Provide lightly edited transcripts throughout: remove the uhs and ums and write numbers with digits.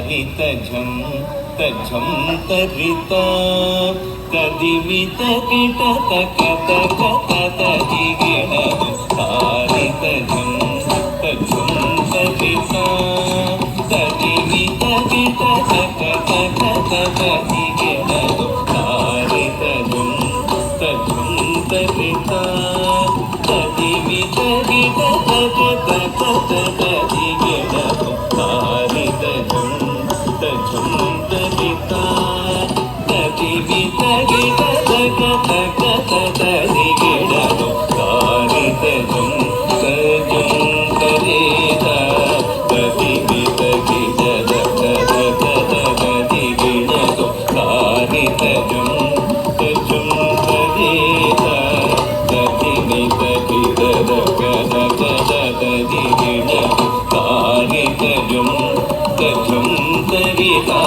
तझं तझं तरिता तदिमित kit तक तक तदिगिणदु तारि तझं तझं तरिता तदिमित kit तक तक तदिगिणदु तारि तझं तझं तरिता तदिमित किट तक तक तदिगिणदु तारि तझं तझं तरिता तदिमित किट तक तक तदिगिणदु तारि तझं तझं तरिता तदिमित किट तक तक तदिगिणदु तारि तझं तझं तरिता तदिमित किट तक तक तदिगिणदु तारि तझं तझं तरिता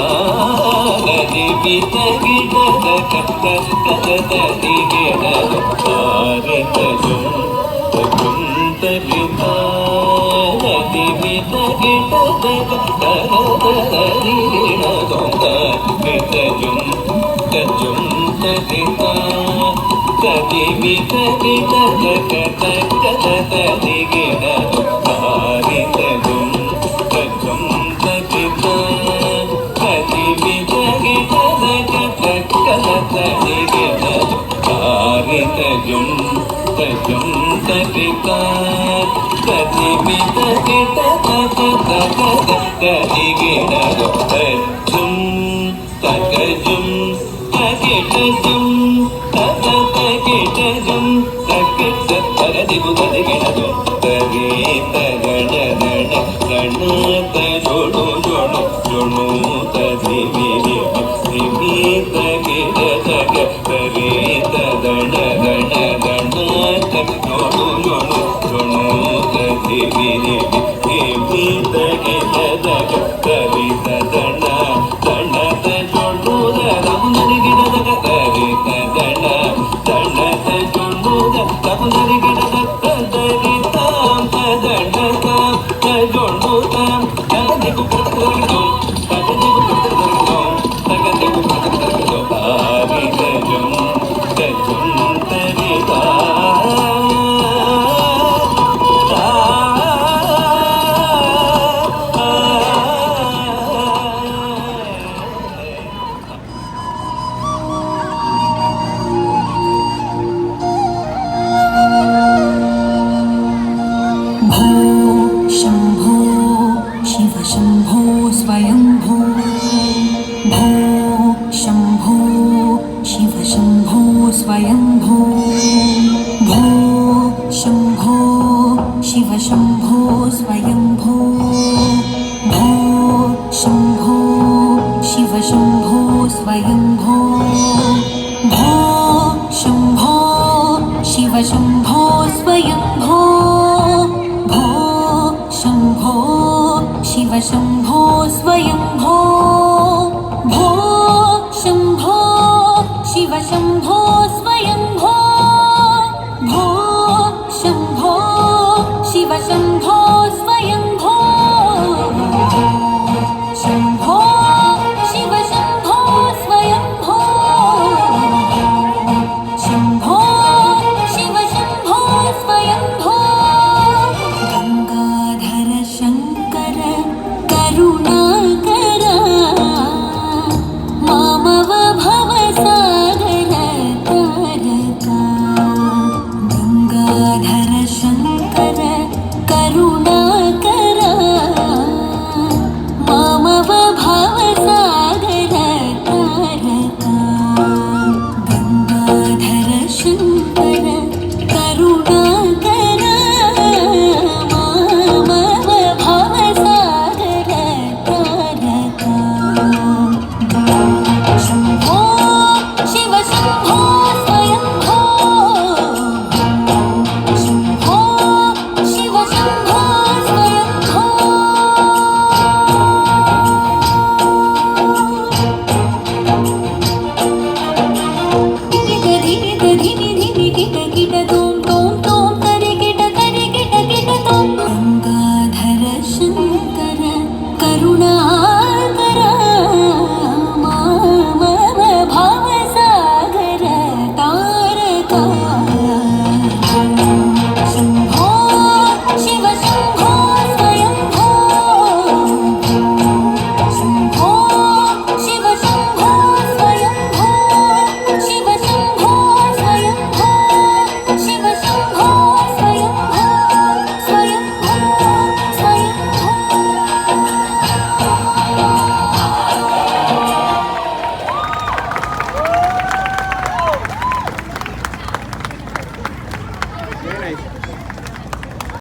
तदिमित किट तक तक तदिगिणदु तारि तझं तझं तरिता तदिमित किट तक तक तदिगिणदु तारि तझं तझं तरिता तदिमित किट तक तक तदिगिणदु तारि तझं तझं तरिता तदिमित किट तक तक तदिगिणदु तारि तझं तझं तरिता तदिमित किट तक तक तदिगिणदु तझं तकजं तकिटजं तक तकिटजं तकिट तगदिगु तदिगिणदु तगीत गणगण गणत जोडु जोडु जोडु तदिमिति दिमित किट तक तगीत गणगण गणत जोडु जोडु जोडु तदिमिति दिमित किट तक तगीत गण गणत जोडु दमुनरिगिणदक तगीत गण गणत जोडु दमुनरिगिणदक तदरितां तदण्डतां तजोडुतां तगदिगु प्रतगदिगु तगदिगु प्रतगदिगु तगदिगु प्रतगदिगु तारि तझं तझं तरिता शम्भो शिव शम्भो स्वयंभो भो शम्भो शिव शम्भो स्वयंभो भो शम्भो शिव शम्भो स्वयंभो भो शम्भो शिव शम्भो स्वयं